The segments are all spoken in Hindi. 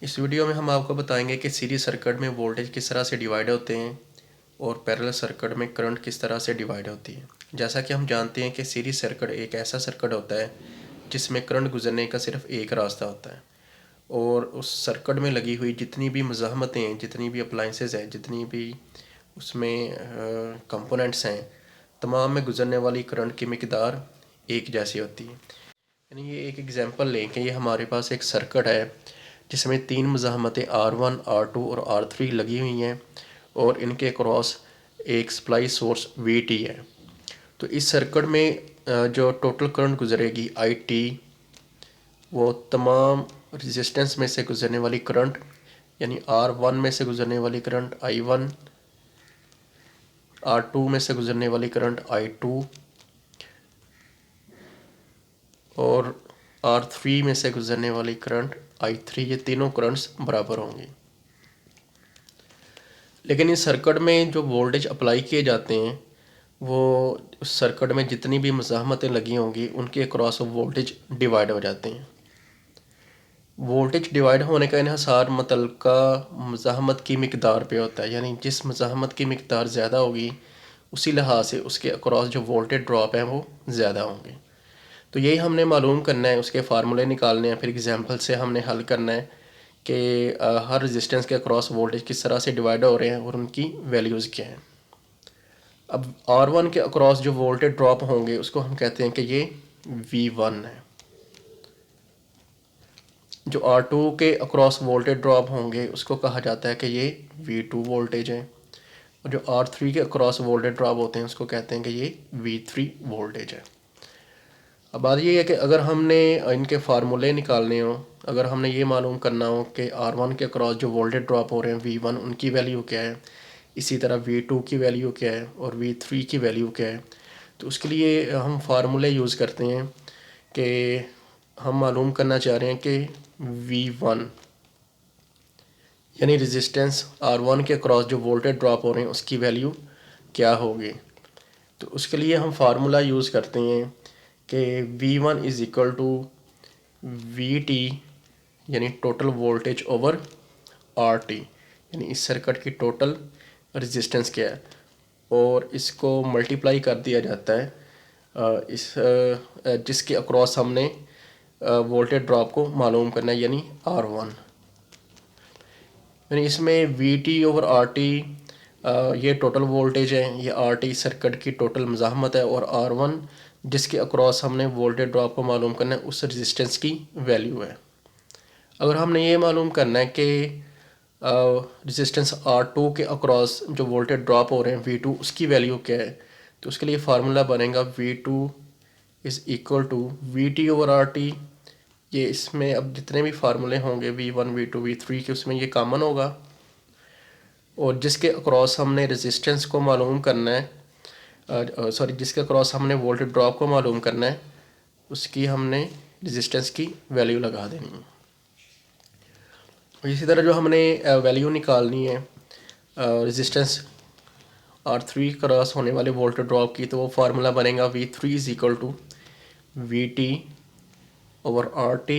इस वीडियो में हम आपको बताएंगे कि सीरीज सर्किट में वोल्टेज किस तरह से डिवाइड होते हैं और पैरेलल सर्किट में करंट किस तरह से डिवाइड होती है। जैसा कि हम जानते हैं कि सीरीज सर्किट एक ऐसा सर्किट होता है जिसमें करंट गुजरने का सिर्फ एक रास्ता होता है और उस सर्किट में लगी हुई जितनी भी मज़ाहमतें हैं, जितनी भी अप्लाइंसेस हैं, जितनी भी उसमें कंपोनेंट्स हैं, तमाम में गुजरने वाली करंट की मिकदार एक जैसी होती है। यानी ये एक एग्जांपल लें कि ये हमारे पास एक सर्किट है जिसमें तीन मज़ाहमतें R1, R2 और R3 लगी हुई हैं और इनके क्रॉस एक सप्लाई सोर्स VT है। तो इस सर्किट में जो टोटल करंट गुजरेगी IT, वो तमाम रेजिस्टेंस में से गुजरने वाली करंट यानी R1 में से गुजरने वाली करंट I1, R2 में से गुजरने वाली करंट I2 और R3 में से गुजरने वाली करंट I3, ये तीनों करंट्स बराबर होंगी। लेकिन इस सर्किट में जो वोल्टेज अप्लाई किए जाते हैं वो उस सर्किट में जितनी भी मज़ाहमतें लगी होंगी उनके अक्रॉस वोल्टेज डिवाइड हो जाते हैं। वोल्टेज डिवाइड होने का इन्हसार मुतल्लिका मज़ाहमत की मिकदार पे होता है, यानी जिस मज़ाहमत की मिकदार ज़्यादा होगी उसी लिहाज से उसके अक्रॉस जो वोल्टेज ड्रॉप हैं वो ज़्यादा होंगे। तो यही हमने मालूम करना है, उसके फार्मूले निकालने हैं, फिर एग्जांपल से हमने हल करना है कि हर रेजिस्टेंस के अक्रॉस वोल्टेज किस तरह से डिवाइड हो रहे हैं और उनकी वैल्यूज़ क्या हैं। अब R1 के अक्रॉस जो वोल्टेज ड्रॉप होंगे उसको हम कहते हैं कि ये V1 है। जो R2 के अक्रॉस वोल्टेज ड्रॉप होंगे उसको कहा जाता है कि ये V2 वोल्टेज है और जो R3 के अक्रॉस वोल्टेज ड्रॉप होते हैं उसको कहते हैं कि ये V3 वोल्टेज है। अब बात ये है कि अगर हमने इनके फार्मूले निकालने हो, अगर हमने ये मालूम करना हो कि R1 के अक्रॉस जो वोल्टेज ड्रॉप हो रहे हैं V1 उनकी वैल्यू क्या है, इसी तरह V2 की वैल्यू क्या है और V3 की वैल्यू क्या है, तो उसके लिए हम फार्मूले यूज़ करते हैं कि हम मालूम करना चाह रहे हैं कि V1 यानी रेजिस्टेंस R1 के अक्रॉस जो वोल्टेज ड्रॉप हो रहे हैं उसकी वैल्यू क्या होगी। तो उसके लिए हम फार्मूला यूज़ करते हैं कि V1 is equal to VT यानी टोटल वोल्टेज ओवर RT, यानी इस सर्किट की टोटल रेजिस्टेंस क्या है और इसको मल्टीप्लाई कर दिया जाता है जिसके अक्रॉस हमने वोल्टेज ड्रॉप को मालूम करना है यानी R1। यानी इसमें VT ओवर RT ये टोटल वोल्टेज है, ये RT सर्किट की टोटल मज़ाहमत है और R1 जिसके अक्रॉस हमने वोल्टेज ड्रॉप को मालूम करना है उस रेजिस्टेंस की वैल्यू है। अगर हमने ये मालूम करना है कि रेजिस्टेंस R2 के अक्रॉस जो वोल्टेज ड्रॉप हो रहे हैं V2 उसकी वैल्यू क्या है, तो उसके लिए फार्मूला बनेगा V2 is equal to VT over RT। ये इसमें अब जितने भी फार्मूले होंगे V1, V2, V3 के उसमें ये कॉमन होगा और जिसके अक्रॉस हमने रेजिस्टेंस को मालूम करना है जिसके अक्रॉस हमने वोल्टेज ड्रॉप को मालूम करना है उसकी हमने रेजिस्टेंस की वैल्यू लगा देनी है। इसी तरह जो हमने वैल्यू निकालनी है रेजिस्टेंस R3 क्रॉस होने वाले वोल्टेज ड्रॉप की, तो वो फार्मूला बनेगा V3 is equal to VT over RT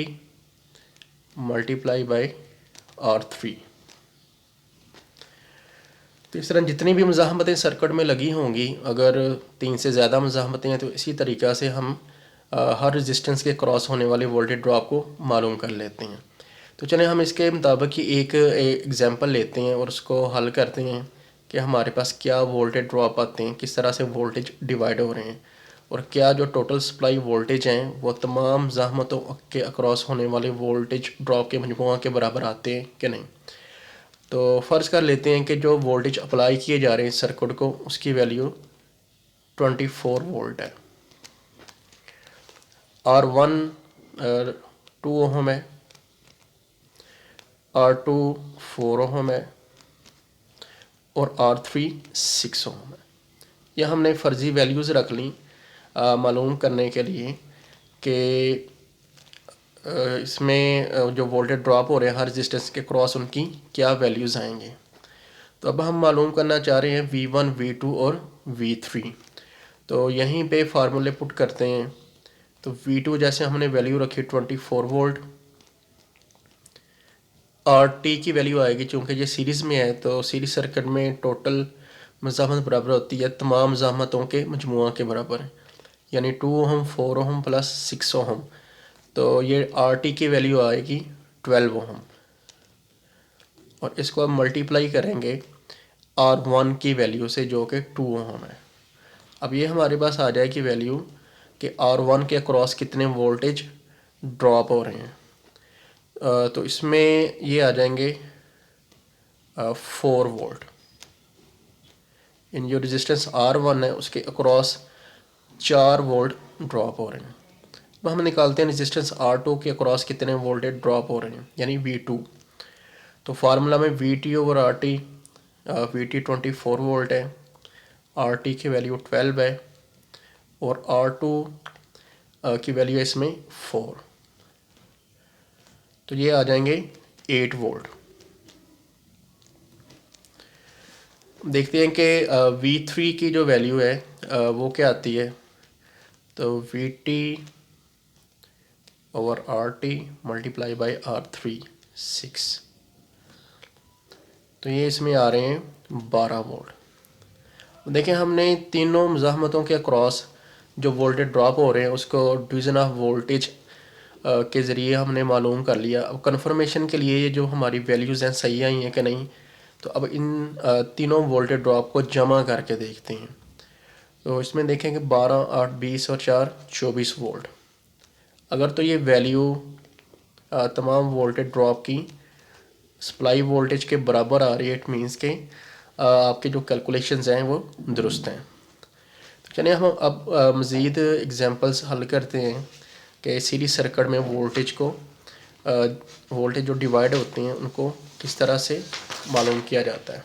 multiply by R3। तो इस तरह जितनी भी मज़ाहमतें सर्किट में लगी होंगी, अगर 3 से ज़्यादा मज़ाहमतें हैं तो इसी तरीक़ा से हम हर रेजिस्टेंस के क्रॉस होने वाले वोल्टेज ड्रॉप को मालूम कर लेते हैं। तो चलें हम इसके मुताबिक ही एक एग्ज़ाम्पल लेते हैं और उसको हल करते हैं कि हमारे पास क्या वोल्टेज ड्रॉप आते हैं, किस तरह से वोल्टेज डिवाइड हो रहे हैं और क्या जो टोटल सप्लाई वोल्टेज हैं वो तमाम मज़ाहमतों के अक्रॉस होने वाले वोल्टेज ड्रॉप के मजमूआ के बराबर आते हैं कि नहीं। तो फ़र्ज़ कर लेते हैं कि जो वोल्टेज अप्लाई किए जा रहे हैं सर्किट को उसकी वैल्यू 24 वोल्ट है। R1 2 ओहम है, R2 4 ओहम है और R3 6 ओहम है। यह हमने फ़र्ज़ी वैल्यूज़ रख ली मालूम करने के लिए कि इसमें जो वोल्टेज ड्रॉप हो रहे हैं हर रेजिस्टेंस के क्रॉस उनकी क्या वैल्यूज़ आएंगे। तो अब हम मालूम करना चाह रहे हैं V1, V2 और V3। तो यहीं पे फार्मूले पुट करते हैं। तो V2 जैसे हमने वैल्यू रखी 24 वोल्ट, आर टी की वैल्यू आएगी, चूँकि ये सीरीज़ में है तो सीरीज सर्किट में टोटल मज़ाहमत बराबर होती है तमाम मज़ाहमतों के मजमुआ के बराबर, यानी 2 ओहम 4 ओहम प्लस 6 ओहम। तो ये आर टी की वैल्यू आएगी 12 ओहम, और इसको हम मल्टीप्लाई करेंगे आर वन की वैल्यू से जो कि 2 ओहम है। अब ये हमारे पास आ जाएगी वैल्यू कि आर वन के अक्रॉस कितने वोल्टेज ड्रॉप हो रहे हैं। तो इसमें ये आ जाएंगे 4 वोल्ट। इन जो रेजिस्टेंस आर वन है उसके अक्रॉस 4 वोल्ट ड्रॉप हो रहे हैं। अब हम निकालते हैं रेजिस्टेंस आर टू के अक्रॉस कितने वोल्टेज ड्रॉप हो रहे हैं, यानी वी टू। तो फार्मूला में we T over R T, we T 24 volt है, आर टी की वैल्यू 12 है, और आर टू की वैल्यू है इसमें 4, तो ये आ जाएंगे 8 वोल्ट। देखते हैं कि वी थ्री की जो वैल्यू है वो क्या आती है। तो V T over R T multiply by R three 6, तो ये इसमें आ रहे हैं 12 वोल्ट। देखें हमने तीनों मज़ाहमतों के अक्रॉस जो वोल्टेज ड्रॉप हो रहे हैं उसको डिवीज़न ऑफ वोल्टेज के ज़रिए हमने मालूम कर लिया। अब कन्फर्मेशन के लिए ये जो हमारी वैल्यूज़ हैं सही आई हैं कि नहीं, तो अब इन तीनों वोल्टेज ड्रॉप को जमा करके देखते हैं। तो इसमें देखें कि 12, 8, 20 और 4 24 वोल्ट। अगर तो ये वैल्यू तमाम वोल्टेज ड्रॉप की सप्लाई वोल्टेज के बराबर आ रही है, इट मीन्स के आपके जो कैलकुलेशंस हैं वो दुरुस्त हैं। तो चलिए हम अब मज़ीद एग्जांपल्स हल करते हैं कि सीरीज सर्किट में वोल्टेज जो डिवाइड होते हैं उनको किस तरह से मालूम किया जाता है।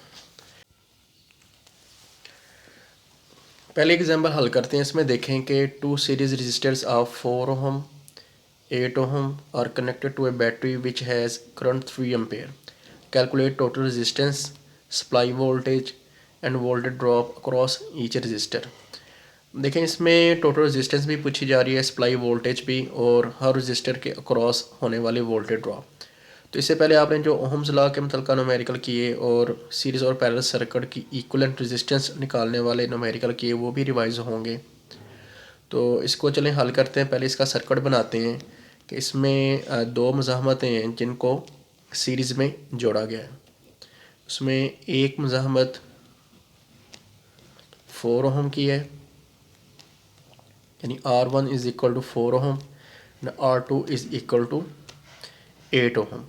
पहले एग्जांपल हल करते हैं। इसमें देखें कि 2 series resistors of 4 ohm 8 ohm are connected to a battery which has current 3 ampere. Calculate total resistance, supply voltage and voltage drop across each resistor. देखें इसमें टोटल रेजिस्टेंस भी पूछी जा रही है, सप्लाई वोल्टेज भी, और हर रजिस्टर के अक्रॉस होने वाले वोल्टेज ड्रॉप। तो इससे पहले आपने जो ओहम्स लॉ के मुतल्लिक़ न्यूमेरिकल किए और सीरीज़ और पैरेलल सर्किट की इक्विवेलेंट रेजिस्टेंस निकालने वाले न्यूमेरिकल किए वो भी रिवाइज होंगे। तो इसको चलें हल करते हैं। पहले इसका सर्किट बनाते हैं कि इसमें दो मज़ाहमतें हैं जिनको सीरीज़ में जोड़ा गया है। उसमें एक मज़ाहमत 4 ओहम की है, यानी R1 is equal to 4 ohm और R2 is equal to 8 ohm.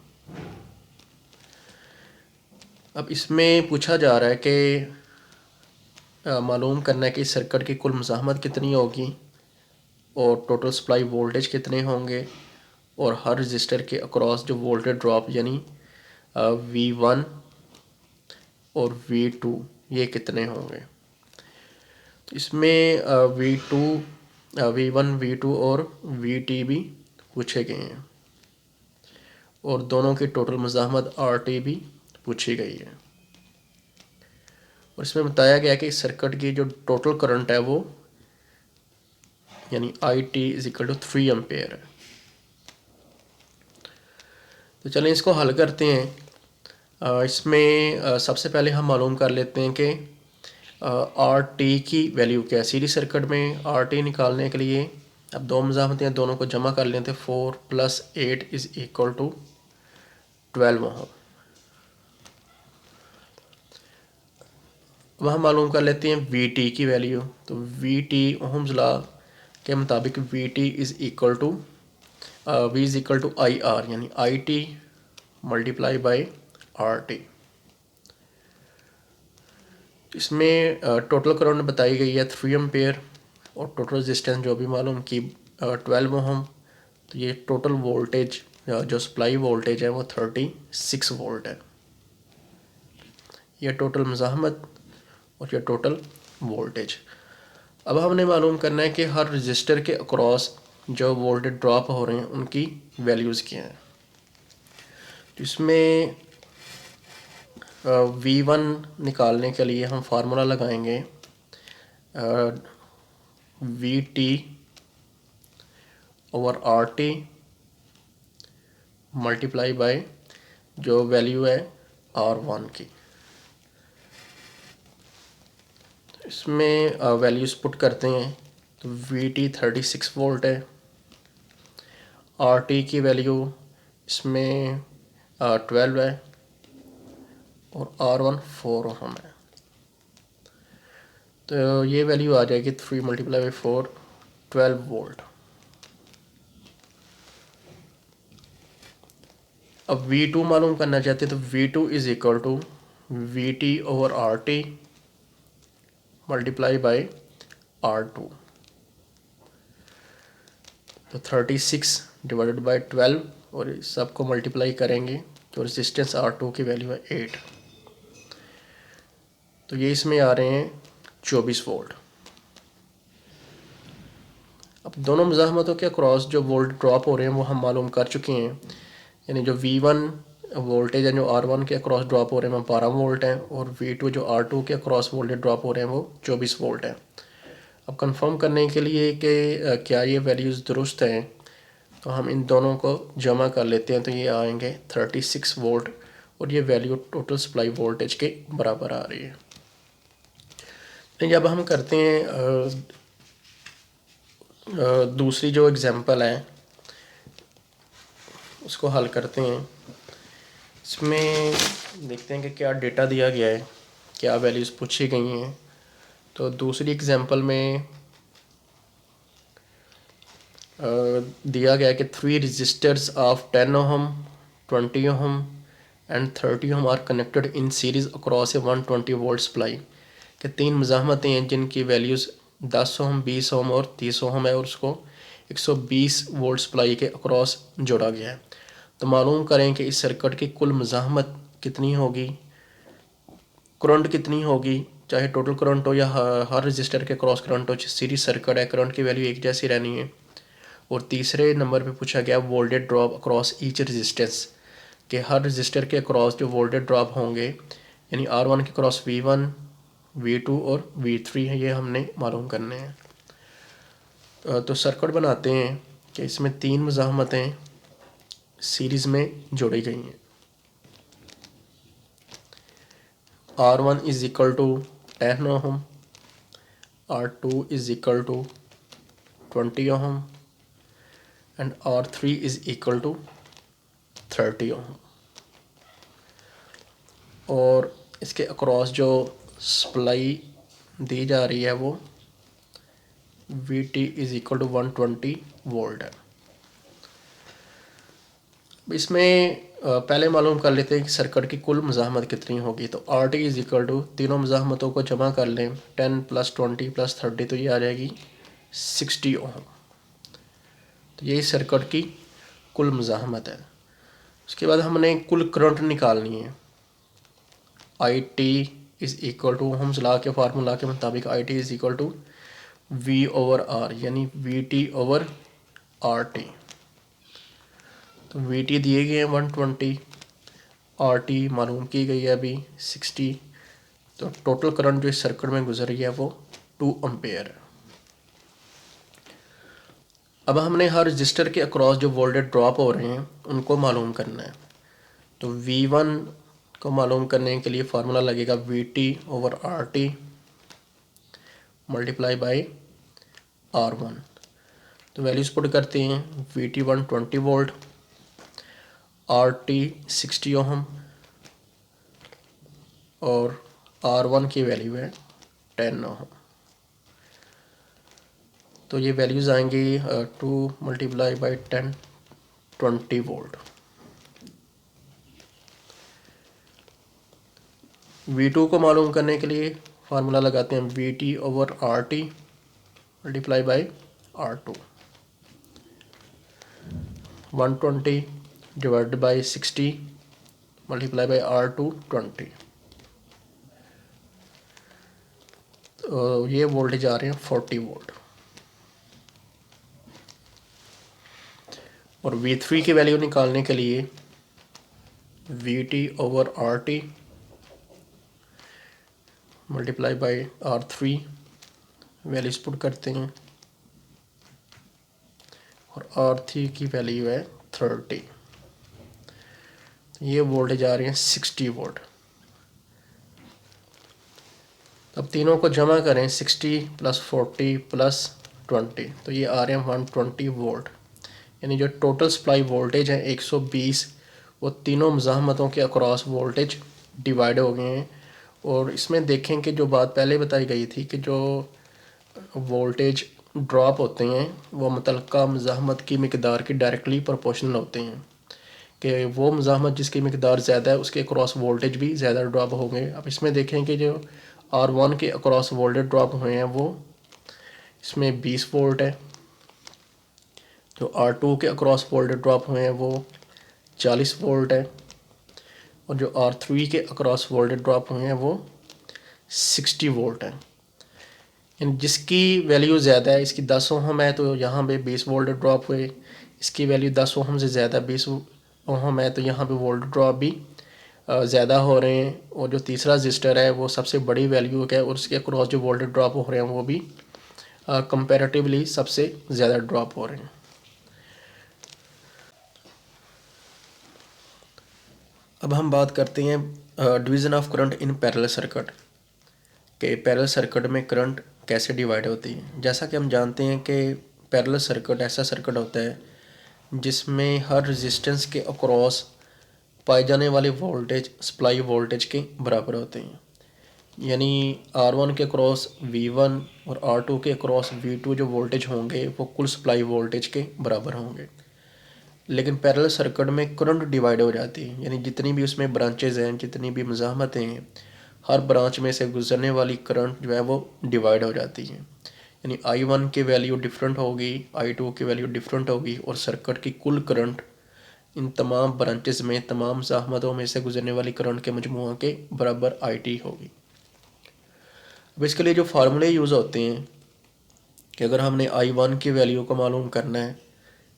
अब इसमें पूछा जा रहा है कि मालूम करना है कि इस सर्किट की कुल मज़ाहमत कितनी होगी और टोटल सप्लाई वोल्टेज कितने होंगे, और हर रजिस्टर के अक्रॉस जो वोल्टेज ड्रॉप यानी V1 और V2 ये कितने होंगे। तो इसमें V1 V2 और VT भी पूछे गए हैं, और दोनों की टोटल मज़ाहमत RT भी पूछी गई है। और इसमें बताया गया कि इस सर्किट की जो टोटल करंट है वो यानी IT is equal to 3 ampere है। तो चलें इसको हल करते हैं। इसमें सबसे पहले हम मालूम कर लेते हैं कि आर टी की वैल्यू क्या है। सीरीज सर्किट में आर टी निकालने के लिए अब दो मज़ाहमतें हैं, दोनों को जमा कर लेते हैं। 4 + 8 इज़ इक्वल टू 12 ओहम। अब हम मालूम कर लेते हैं वी टी की वैल्यू। तो वी टी ओहम्स लॉ के मुताबिक V T is equal to V is equal to I R, यानी I T multiply by R T. इसमें टोटल करंट बताई गई है 3 एम्पेयर और टोटल रेजिस्टेंस जो भी मालूम की 12 ओहम। तो ये टोटल वोल्टेज जो सप्लाई वोल्टेज है वो 36 वोल्ट है। ये टोटल मज़ाहमत और ये टोटल वोल्टेज। अब हमने मालूम करना है कि हर रजिस्टर के अक्रॉस जो वोल्टेज ड्रॉप हो रहे हैं उनकी वैल्यूज़ क्या हैं। तो इसमें V1 निकालने के लिए हम फार्मूला लगाएंगे VT over RT multiply by जो वैल्यू है R1 की। इसमें वैल्यूज़ पुट करते हैं तो VT 36 वोल्ट है, RT की वैल्यू इसमें 12 है और R1 4 ओहम है। तो ये वैल्यू आ जाएगी 3 × 4 12 वोल्ट। अब V2 मालूम करना चाहते हैं तो V2 is equal to VT over RT multiply by R2। तो 36 डिवाइडेड बाई 12 और इस सबको मल्टीप्लाई करेंगे तो रेजिस्टेंस R2 की वैल्यू है 8। तो ये इसमें आ रहे हैं 24 वोल्ट। अब दोनों मुज़ाहमतों के अक्रॉस जो वोल्ट ड्रॉप हो रहे हैं वो हम मालूम कर चुके हैं, यानी जो V1 वोल्टेज है जो R1 के अक्रॉस ड्रॉप हो रहे हैं वो 12 वोल्ट हैं और V2 जो R2 के अक्रॉस वोल्टेज ड्रॉप हो रहे हैं वो 24 वोल्ट हैं। अब कंफर्म करने के लिए कि क्या ये वैल्यूज़ दुरुस्त हैं तो हम इन दोनों को जमा कर लेते हैं तो ये आएंगे 36 वोल्ट और ये वैल्यू टोटल सप्लाई वोल्टेज के बराबर आ रही है। जब हम करते हैं दूसरी जो एग्जांपल है उसको हल करते हैं, इसमें देखते हैं कि क्या डेटा दिया गया है, क्या वैल्यूज़ पूछी गई हैं। तो दूसरी एग्जांपल में दिया गया है कि 3 resistors of 10 ohm, 20 ohm and 30 ohm are connected in series across a 120 volt supply। कि 3 मुज़ाहमतें हैं जिनकी वैल्यूज़ 10 ओम, 20 ओम और 30 ओम है और उसको 120 वोल्ट सप्लाई के अक्रॉस जोड़ा गया है। तो मालूम करें कि इस सर्किट की कुल मुज़ाहमत कितनी होगी, करंट कितनी होगी, चाहे टोटल करंट हो या हर रजिस्टर के क्रॉस करंट हो। सीरीज सर्किट है, करंट की वैल्यू एक जैसी रहनी है। और तीसरे नंबर पे पूछा गया voltage drop across each resistance, कि हर रजिस्टर के अक्रॉस जो वोल्टेज ड्रॉप होंगे यानी R1 के क्रॉस V1, V2 और V3 है, ये हमने मालूम करने हैं। तो सर्किट बनाते हैं कि इसमें 3 मुज़ाहमतें सीरीज़ में जोड़ी गई हैं। R1 is equal to 10 ohm, R2 is equal to 20 ohm and R3 is equal to 30 ohm. और इसके अक्रॉस जो सप्लाई दी जा रही है वो VT is equal to 120 volt है। इसमें पहले मालूम कर लेते हैं कि सर्किट की कुल मुज़ाहमत कितनी होगी। तो RT इज़ इक्वल टू तीनों मुज़ाहमतों को जमा कर लें, 10 + 20 + 30 तो ये आ जाएगी 60 ओहम। तो यही सर्किट की कुल मुज़ाहमत है। उसके बाद हमने कुल करंट निकालनी है। IT is equal to Ohm's law के फार्मूला के मुताबिक IT is equal to V/R यानी VT ओवर RT। तो VT दिए गए हैं 120, RT मालूम की गई है अभी 60। तो टोटल करंट जो इस सर्किट में गुजर रही है वो 2 एम्पेयर है। अब हमने हर रजिस्टर के अक्रॉस जो वोल्टेज ड्रॉप हो रहे हैं उनको मालूम करना है। तो V1 को मालूम करने के लिए फार्मूला लगेगा VT over RT multiply by R1। तो वैल्यूज़ पुट करते हैं, VT 120 वोल्ट, RT 60 ओहम और R1 की वैल्यू है 10 ओहम। तो ये वैल्यूज़ आएंगी 2 × 10 20 वोल्ट। V2 को मालूम करने के लिए फार्मूला लगाते हैं VT over RT multiply by R2। 120 divided by 60 multiply by R2 20। तो ये वोल्टेज आ रहे हैं 40 वोल्ट। और V3 की वैल्यू निकालने के लिए VT over RT multiply by R3 values put करते हैं और R3 की वैल्यू है 30। ये वोल्टेज आ रही है 60 वोल्ट। अब तीनों को जमा करें, 60 + 40 + 20, तो ये आ रहे हैं 120 वोल्ट। यानी जो टोटल सप्लाई वोल्टेज है 120, वो तीनों मज़ाहमतों के अक्रॉस वोल्टेज डिवाइड हो गए हैं। और इसमें देखें कि जो बात पहले बताई गई थी कि जो वोल्टेज ड्रॉप होते हैं वो मुतल्लिका मज़ाहमत की मिकदार की डायरेक्टली प्रोपोर्शनल होते हैं, कि वो मज़ाहमत जिसकी मिकदार ज़्यादा है उसके अक्रॉस वोल्टेज भी ज़्यादा ड्रॉप होंगे। अब इसमें देखें कि जो R1 के अक्रॉस वोल्टेज ड्रॉप हुए हैं वो इसमें 20 वोल्ट है, जो R2 के अक्रॉस वोल्टेज ड्रॉप हुए हैं वो 40 वोल्ट है, और जो R3 के अक्रॉस वोल्टेज ड्रॉप हुए हैं वो 60 वोल्ट है। यानी जिसकी वैल्यू ज़्यादा है, इसकी 10 ओहम है तो यहाँ पे 20 वोल्ट ड्रॉप हुए, इसकी वैल्यू 10 ओहम से ज़्यादा 20 ओहम है तो यहाँ पे वोल्ट ड्रॉप भी ज़्यादा हो रहे हैं। और जो तीसरा रजिस्टर है वो सबसे बड़ी वैल्यू है और उसके अक्रॉस जो वोल्ट ड्रॉप हो रहे हैं वो भी कंपैरेटिवली सबसे ज़्यादा ड्रॉप हो रहे हैं। अब हम बात करते हैं division of current in parallel circuit, कि पैरेलल सर्किट में करंट कैसे डिवाइड होती है। जैसा कि हम जानते हैं कि पैरेलल सर्किट ऐसा सर्किट होता है जिसमें हर रेजिस्टेंस के अक्रॉस पाए जाने वाले वोल्टेज सप्लाई वोल्टेज के बराबर होते हैं। यानी R1 के अक्रॉस V1 और R2 के अक्रॉस V2 जो वोल्टेज होंगे वो कुल सप्लाई वोल्टेज के बराबर होंगे। लेकिन पैरेलल सर्किट में करंट डिवाइड हो जाती है, यानी जितनी भी उसमें ब्रांचेज हैं, जितनी भी मज़ाहमतें हैं, हर ब्रांच में से गुजरने वाली करंट जो है वो डिवाइड हो जाती है। यानी I1 की वैल्यू डिफरेंट होगी, I2 की वैल्यू डिफरेंट होगी, और सर्किट की कुल करंट इन तमाम ब्रांचेस में तमाम मज़ाहमतों में से गुजरने वाली करंट के मजमूआ के बराबर IT होगी। अब इसके लिए जो फार्मूले यूज़ होते हैं कि अगर हमने I1 की वैल्यू को मालूम करना है,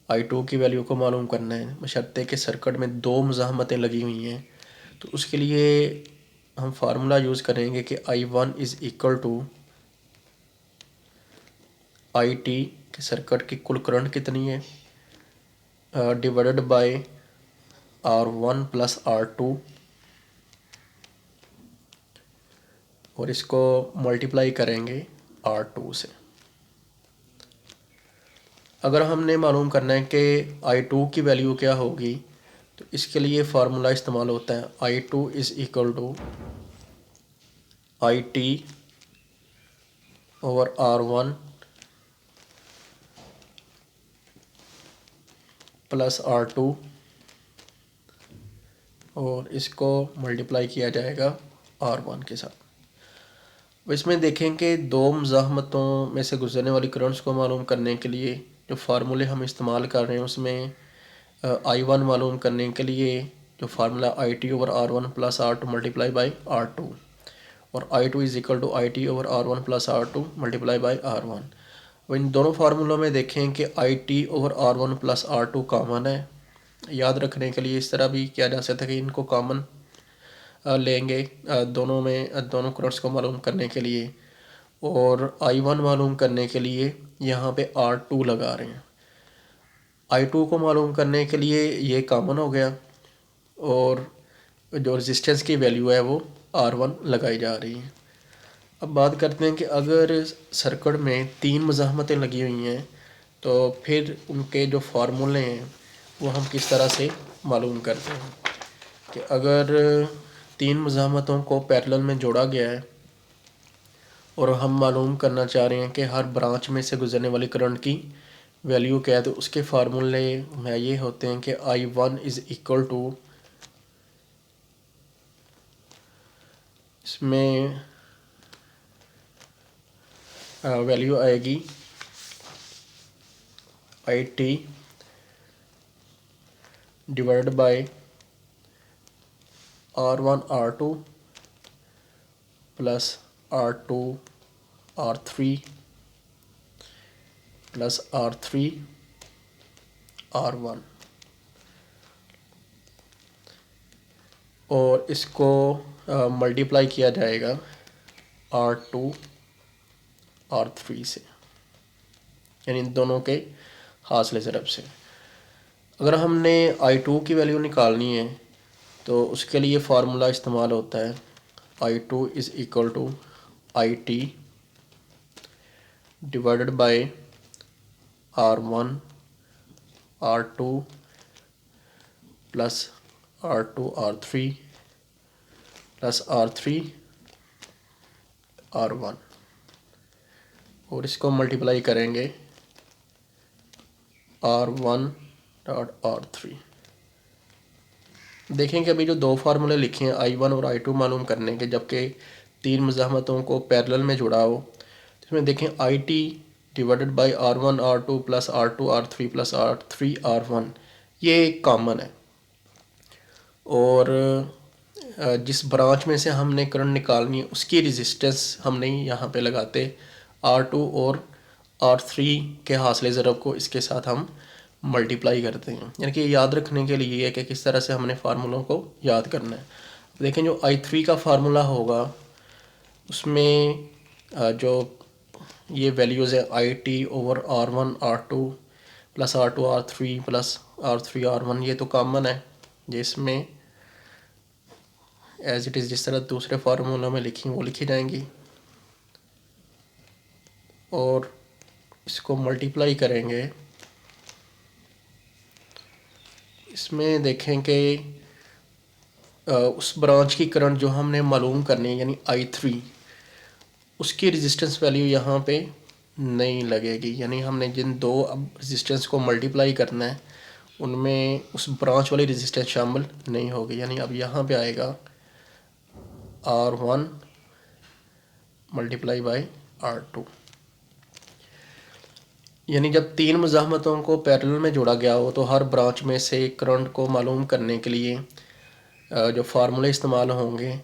I2 की वैल्यू को मालूम करना है, बशर्ते कि सर्किट में दो मज़ाहमतें लगी हुई हैं, तो उसके लिए हम फार्मूला यूज़ करेंगे कि I1 = IT, कि सर्किट की कुल करंट कितनी है, डिवाइडेड बाय R1 + R2, और इसको मल्टीप्लाई करेंगे R2 से। अगर हमने मालूम करना है कि I2 की वैल्यू क्या होगी, तो इसके लिए फार्मूला इस्तेमाल होता है I2 = IT over R1 + R2, और इसको मल्टीप्लाई किया जाएगा R1 के साथ। अब इसमें देखें कि दो मज़ाहमतों में से गुजरने वाली करंट्स को मालूम करने के लिए जो फार्मूले हम इस्तेमाल कर रहे हैं उसमें I1 मालूम करने के लिए जो formula IT over R1 + R2 multiply by R2, और I2 = IT over R1 + R2 multiply by R1। अब इन दोनों फार्मूलों में देखें कि IT over R1 + R2 common है। याद रखने के लिए इस तरह भी किया जा सकता है कि इनको कॉमन लेंगे दोनों में, दोनों करंट्स को मालूम करने के लिए, और I1 मालूम करने के लिए यहाँ पे R2 लगा रहे हैं। I2 को मालूम करने के लिए ये कॉमन हो गया, और जो रेजिस्टेंस की वैल्यू है वो R1 लगाई जा रही है। अब बात करते हैं कि अगर सर्किट में तीन मज़ाहमतें लगी हुई हैं तो फिर उनके जो फार्मूले हैं वो हम किस तरह से मालूम करते हैं। कि अगर तीन मज़ाहमतों को पैरेलल में जोड़ा गया है और हम मालूम करना चाह रहे हैं कि हर ब्रांच में से गुजरने वाली करंट की वैल्यू क्या है, तो उसके फार्मूले में ये होते हैं कि I1 = इसमें वैल्यू आएगी IT divided by R1 R2 + R2 R3 + R3 R1, और इसको मल्टीप्लाई किया जाएगा R2 R3 से, यानी इन दोनों के हासिल ज़रब से। अगर हमने I2 की वैल्यू निकालनी है तो उसके लिए फार्मूला इस्तेमाल होता है I2 is equal to IT divided by R1 R2 plus R2 R3 plus R3 R1 और इसको मल्टीप्लाई करेंगे R1 डॉट R3। देखें कि अभी जो दो फार्मूले लिखे हैं I1 और I2 मालूम करने के, जबकि तीन मज़ाहमतों को पैरेलल में जुड़ा हो, तो इसमें देखें IT divided by R1 R2 plus R2 R3 plus R3 R1 ये कॉमन है। और जिस ब्रांच में से हमने करंट निकालनी है उसकी रेजिस्टेंस हम नहीं यहाँ पे लगाते, R2 और R3 के हासिल ज़रब को इसके साथ हम मल्टीप्लाई करते हैं। यानी कि याद रखने के लिए है कि किस तरह से हमने फार्मूलों को याद करना है। देखें जो I3 का फार्मूला होगा उसमें जो ये वैल्यूज़ है IT over R1 R2 plus R2 R3 plus R3 R1 ये तो कॉमन है, जिसमें एज इट इज़ जिस तरह दूसरे फार्मूला में लिखी वो लिखी जाएंगी और इसको मल्टीप्लाई करेंगे। इसमें देखें कि उस ब्रांच की करंट जो हमने मालूम करनी है यानी I3 उसकी रेजिस्टेंस वैल्यू यहाँ पे नहीं लगेगी। यानी हमने जिन दो अब रेजिस्टेंस को मल्टीप्लाई करना है उनमें उस ब्रांच वाली रेजिस्टेंस शामिल नहीं होगी। यानी अब यहाँ पे आएगा R1 मल्टीप्लाई बाय R2। यानी जब तीन मज़ाहमतों को पैरेलल में जोड़ा गया हो तो हर ब्रांच में से करंट को मालूम करने के लिए जो फार्मूले इस्तेमाल होंगे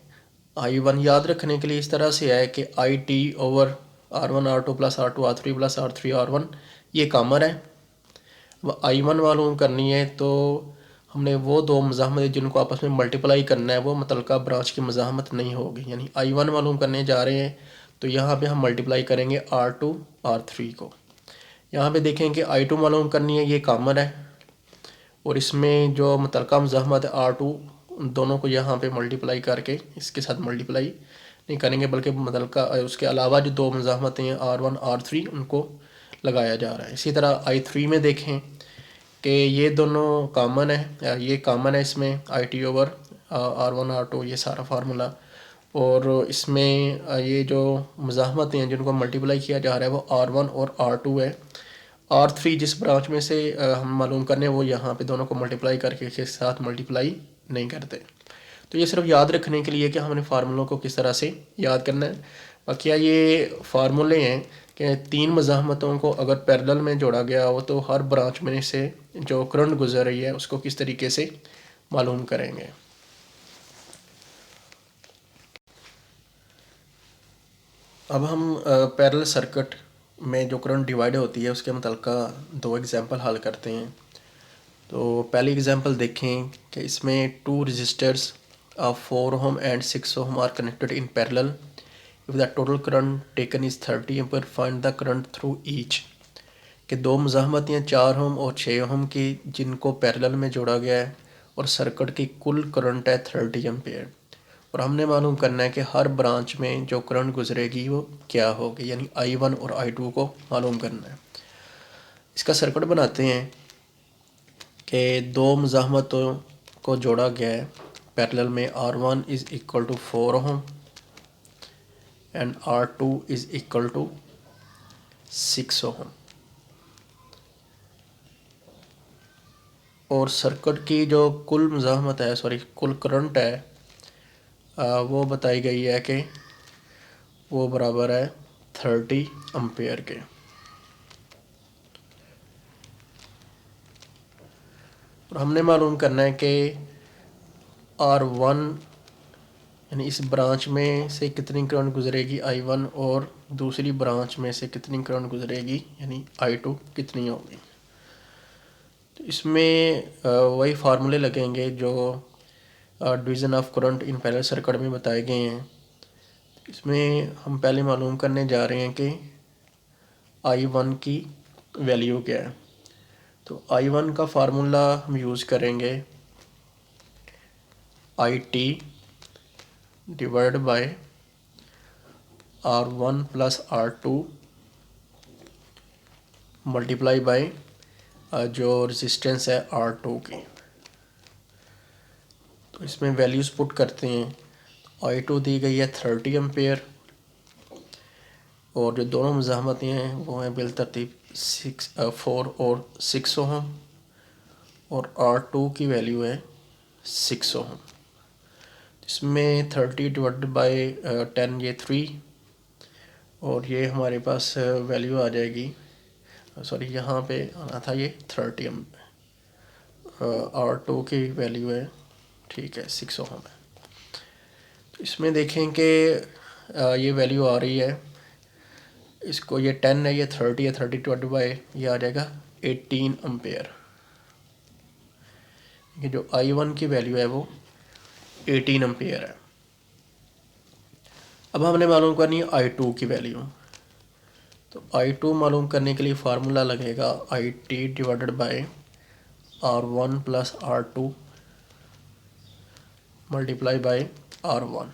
I1 याद रखने के लिए इस तरह से है कि IT over R1 R2 plus R2 R3 plus R3 R1 ये कॉमन है। अब I1 मालूम करनी है तो हमने वो दो मज़ाहमत जिनको आपस में मल्टीप्लाई करना है वो मुतलका ब्रांच की मज़ाहमत नहीं होगी। यानी I1 मालूम करने जा रहे हैं तो यहाँ पे हम मल्टीप्लाई करेंगे R2 R3 को। यहाँ पे देखें कि I2 मालूम करनी है, ये कॉमन है और इसमें जो मुतलका मज़ाहमत है R2 दोनों को यहाँ पे मल्टीप्लाई करके इसके साथ मल्टीप्लाई नहीं करेंगे बल्कि मुतलका उसके अलावा जो दो मज़ाहमतें हैं R1 R3 उनको लगाया जा रहा है। इसी तरह I3 में देखें कि ये दोनों कॉमन है, ये कॉमन है इसमें IT ओवर R1 R2 ये सारा फार्मूला। और इसमें ये जो मज़ाहमतें हैं जिनको मल्टीप्लाई किया जा रहा है वो R1 और R2 है। R3 जिस ब्रांच में से हम मालूम करने वो यहाँ पे दोनों को मल्टीप्लाई करके इसके साथ मल्टीप्लाई नहीं करते। तो ये सिर्फ याद रखने के लिए कि हमने फार्मूलों को किस तरह से याद करना है। बाकी ये फार्मूले हैं कि तीन मज़ाहमतों को अगर पैरेलल में जोड़ा गया हो तो हर ब्रांच में से जो करंट गुजर रही है उसको किस तरीके से मालूम करेंगे। अब हम पैरेलल सर्किट में जो करंट डिवाइड होती है उसके मुतल्लिका दो एग्जांपल हल करते हैं। तो पहली एग्जांपल देखें कि इसमें two resistors of 4 ohm and 6 ohm are connected in parallel. If the total current taken is 30 ampere find the current through each. कि दो मज़ाहमत हैं 4 ohm और 6 ohm की जिनको पैरेलल में जोड़ा गया है और सर्किट की कुल करंट है 30 एम्पीयर और हमने मालूम करना है कि हर ब्रांच में जो करंट गुजरेगी वो क्या होगी। यानी I1 और I2 को मालूम करना है। इसका सर्किट बनाते हैं कि दो मज़ाहमतों को जोड़ा गया है पैरेलल में। R1 is equal to 4 ohm and R2 is equal to 6 ohm। और सर्किट की जो कुल मज़ाहमत है कुल करंट है वो बताई गई है कि वो बराबर है 30 एम्पीयर के। और हमने मालूम करना है कि R1 यानी इस ब्रांच में से कितनी करंट गुजरेगी I1 और दूसरी ब्रांच में से कितनी करंट गुजरेगी यानी I2 कितनी होगी। तो इसमें वही फार्मूले लगेंगे जो division of current in parallel circuit में बताए गए हैं। इसमें हम पहले मालूम करने जा रहे हैं कि I1 की वैल्यू क्या है। तो I1 का फार्मूला हम यूज़ करेंगे IT divide by R1 plus R2 multiply by जो रेजिस्टेंस है R2 की। तो इसमें वैल्यूज़ पुट करते हैं। I2 दी गई है 30 एम्पेयर और जो दोनों मुज़ाहमतें हैं वो हैं बिल तरतीब 4 और 6 ओहम और R2 की वैल्यू है 6 ओहम। इसमें 30 डिवाइड बाय 10 ये 3 और ये हमारे पास वैल्यू आ जाएगी, सॉरी यहाँ पे आना था ये 30 R2 की वैल्यू है, ठीक है 6 ओहम है। तो इसमें देखें कि ये वैल्यू आ रही है, इसको ये 10 है, ये 30 है, 30 डिवाइड बाय ये आ जाएगा 18 एम्पेयर। ये जो I1 की वैल्यू है वो 18 एम्पेयर है। अब हमने मालूम करनी है I2 की वैल्यू। तो I2 मालूम करने के लिए फार्मूला लगेगा IT divided by R1 plus R2 multiply by R1।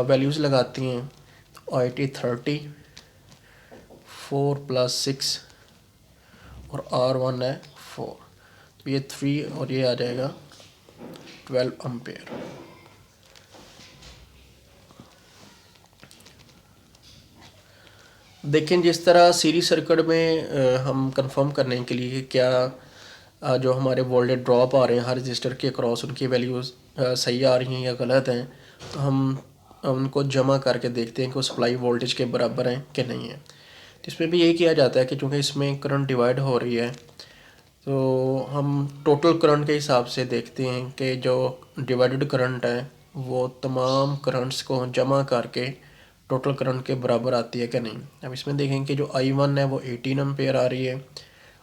Values लगाती हैं। IT 30, 4 प्लस 6 और R1 है 4, तो ये 3 और ये आ जाएगा 12 एम्पेयर। देखें जिस तरह सीरीज सर्किट में हम कंफर्म करने के लिए क्या जो हमारे वोल्टेज ड्रॉप आ रहे हैं हर रजिस्टर के अक्रॉस उनकी वैल्यूज़ सही आ रही हैं या गलत हैं, तो हम उनको जमा करके देखते हैं कि वो सप्लाई वोल्टेज के बराबर हैं कि नहीं है। तो इसमें भी यही किया जाता है कि चूँकि इसमें करंट डिवाइड हो रही है तो हम टोटल करंट के हिसाब से देखते हैं कि जो डिवाइडेड करंट है वो तमाम करंट्स को जमा करके टोटल करंट के बराबर आती है कि नहीं। अब इसमें देखें कि जो I1 है वो 18 एम्पेयर आ रही है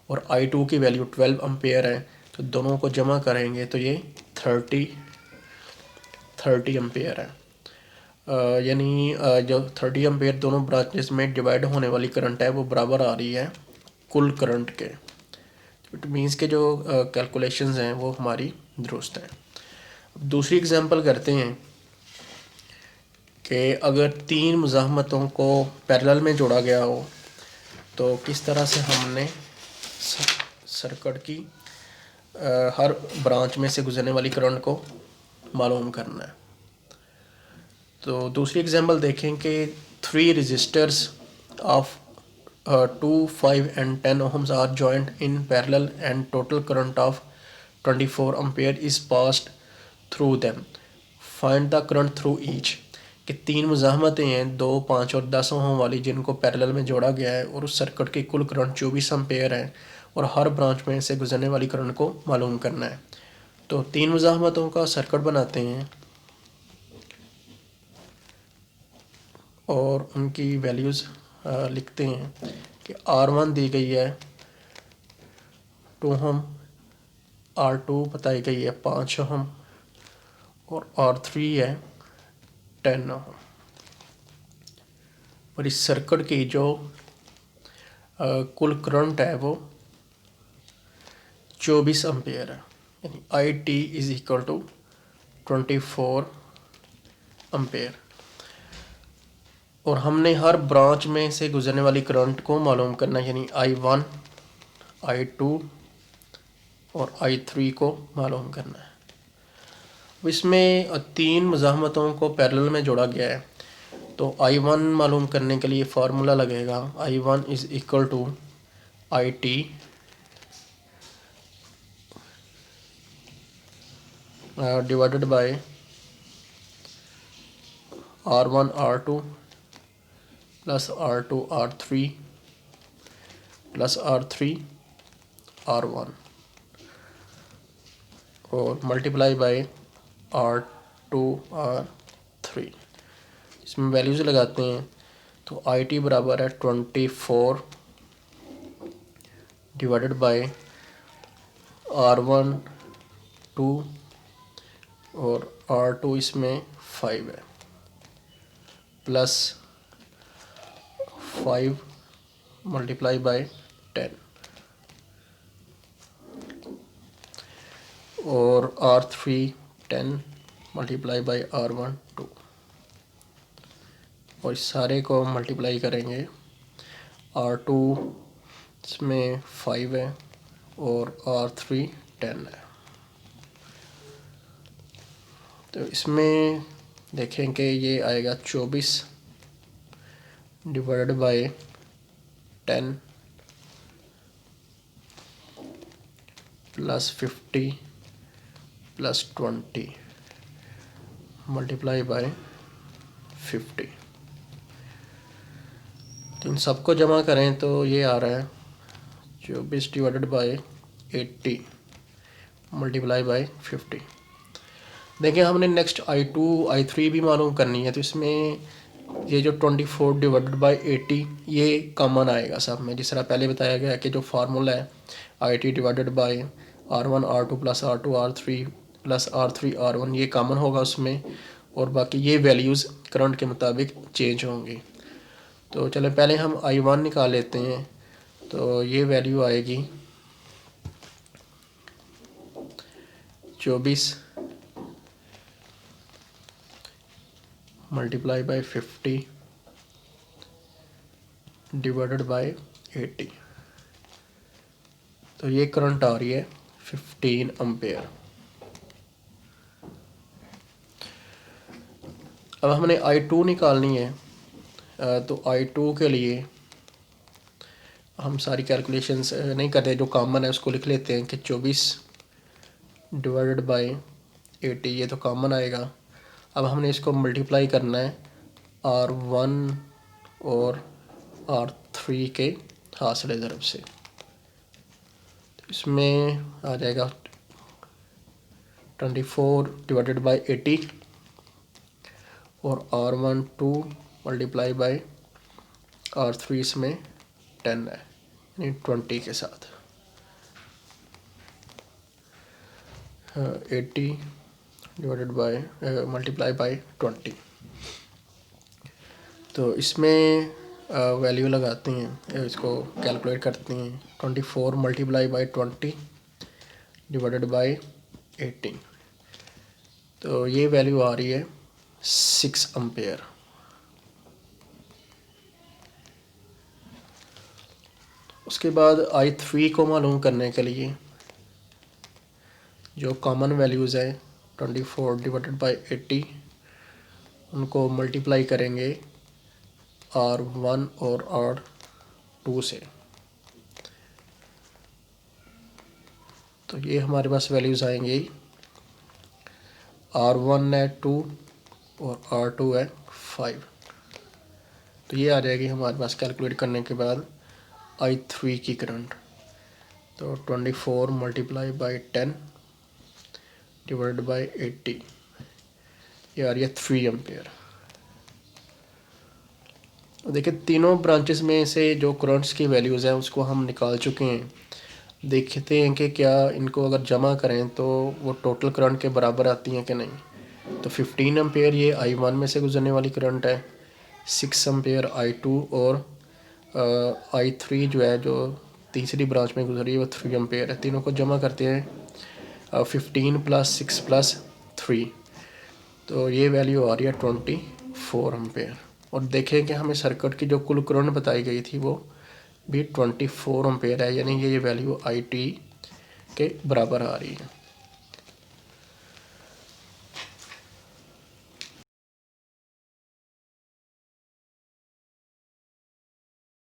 और I2 की वैल्यू 12 एम्पेयर है, तो दोनों को जमा करेंगे तो ये 30 एम्पेयर है। यानी जो 30 एम्पेयर दोनों ब्रांचेस में डिवाइड होने वाली करंट है वो बराबर आ रही है कुल करंट के। इट मीन्स के जो कैलकुलेशंस हैं वो हमारी दुरुस्त हैं। अब दूसरी एग्जांपल करते हैं कि अगर 3 मुज़ाहमतों को पैरेलल में जोड़ा गया हो तो किस तरह से हमने सर्किट की हर ब्रांच में से गुजरने वाली करंट को मालूम करना है। तो दूसरी एग्जांपल देखें कि 3 resistors of 2, 5 and 10 ohms are joined in parallel and total current of 24 ampere is passed through them. Find the current through each. कि 3 मुज़ाहमतें हैं 2, 5 और 10 ओहम वाली जिनको पैरेलल में जोड़ा गया है और उस सर्किट की कुल करंट 24 एम्पेयर है और हर ब्रांच में से गुजरने वाली करंट को मालूम करना है। तो 3 मुज़ाहमतों का सर्किट बनाते हैं और उनकी वैल्यूज़ लिखते हैं कि R1 दी गई है 2 ओहम, R2 बताई गई है 5 ओहम और R3 है 10 ओहम। और इस सर्किट की जो कुल करंट है वो 24 एम्पेयर है, यानी IT is equal to 24 ampere. और हमने हर ब्रांच में से गुजरने वाली करंट को मालूम करना है, यानी I1, I2 और I3 को मालूम करना है। इसमें 3 मुज़ाहमतों को पैरेलल में जोड़ा गया है, तो I1 मालूम करने के लिए फार्मूला लगेगा I1 is equal to IT divided by R1 R2 plus R2 R3 plus R3 R1 और मल्टीप्लाई बाय R2 R3। इसमें वैल्यूज़ लगाते हैं तो IT बराबर है 24 डिवाइडेड बाय R1 2 और R2 इसमें 5 है प्लस 5 मल्टीप्लाई बाय 10। और R3 10 मल्टीप्लाई बाई R1 2, और इस सारे को मल्टीप्लाई करेंगे। R2 इसमें 5 है और R3 10 है। तो इसमें देखें कि ये आएगा 24 divided by 10 plus 50 plus 20 multiply by 50। तो इन सबको जमा करें तो ये आ रहा है 24 डिवाइडेड बाय 80 मल्टीप्लाई बाय 50। देखिए हमने नेक्स्ट I2 I3 भी मालूम करनी है, तो इसमें ये जो 24 डिवाइडेड बाय 80 ये कॉमन आएगा सब में। जिस तरह पहले बताया गया है कि जो फार्मूला है IT divided by R1 R2 plus R2 R3 plus R3 R1 ये कॉमन होगा उसमें, और बाकी ये वैल्यूज़ करंट के मुताबिक चेंज होंगी। तो चलो पहले हम I1 निकाल लेते हैं। तो ये वैल्यू आएगी 24 मल्टीप्लाई बाय 50 डिवाइडेड बाय 80। तो ये करंट आ रही है 15 एम्पेयर। अब हमने I2 निकालनी है। तो I2 के लिए हम सारी कैलकुलेशंस नहीं करते, जो कॉमन है उसको लिख लेते हैं कि 24 डिवाइडेड बाय 80 ये तो कॉमन आएगा। अब हमने इसको मल्टीप्लाई करना है R1 और R3 के हासिल ज़रब से। तो इसमें आ जाएगा 24 डिवाइडेड बाय 80 और R1 2 मल्टीप्लाई बाय R3 इसमें 10 है, यानी 20 के साथ 80 डिवाइडेड बाय मल्टीप्लाई बाय 20। तो इसमें वैल्यू लगाते हैं, इसको कैलकुलेट करते हैं। 24 मल्टीप्लाई बाय 20 डिवाइडेड बाय 80। तो ये वैल्यू आ रही है 6 एम्पेयर। उसके बाद I3 को मालूम करने के लिए जो कॉमन वैल्यूज़ है 24 डिवाइडेड बाय 80 उनको मल्टीप्लाई करेंगे R1 और R2 से। तो ये हमारे पास वैल्यूज़ आएंगी, R1 है 2 और R2 है 5। तो ये आ जाएगी हमारे पास कैलकुलेट करने के बाद I3 की करंट। तो 24 मल्टीप्लाई बाय 10 डिवाइडेड बाय 80 ये आ रही है 3 एम्पेयर। देखिए तीनों ब्रांचेस में से जो करंट्स की वैल्यूज़ हैं उसको हम निकाल चुके हैं। देखते हैं कि क्या इनको अगर जमा करें तो वो टोटल करंट के बराबर आती हैं कि नहीं। तो 15 एम्पेयर ये I1 में से गुजरने वाली करंट है, 6 एम्पेयर I2 और I3 जो है जो तीसरी ब्रांच में गुजरी है वो 3 एम्पेयर है। तीनों को जमा करते हैं 15 प्लस 6 प्लस 3, तो ये वैल्यू आ रही है 24 एम्पेयर। और देखें कि हमें सर्किट की जो कुल करंट बताई गई थी वो भी 24 एम्पेयर है, यानी ये वैल्यू IT के बराबर आ रही है।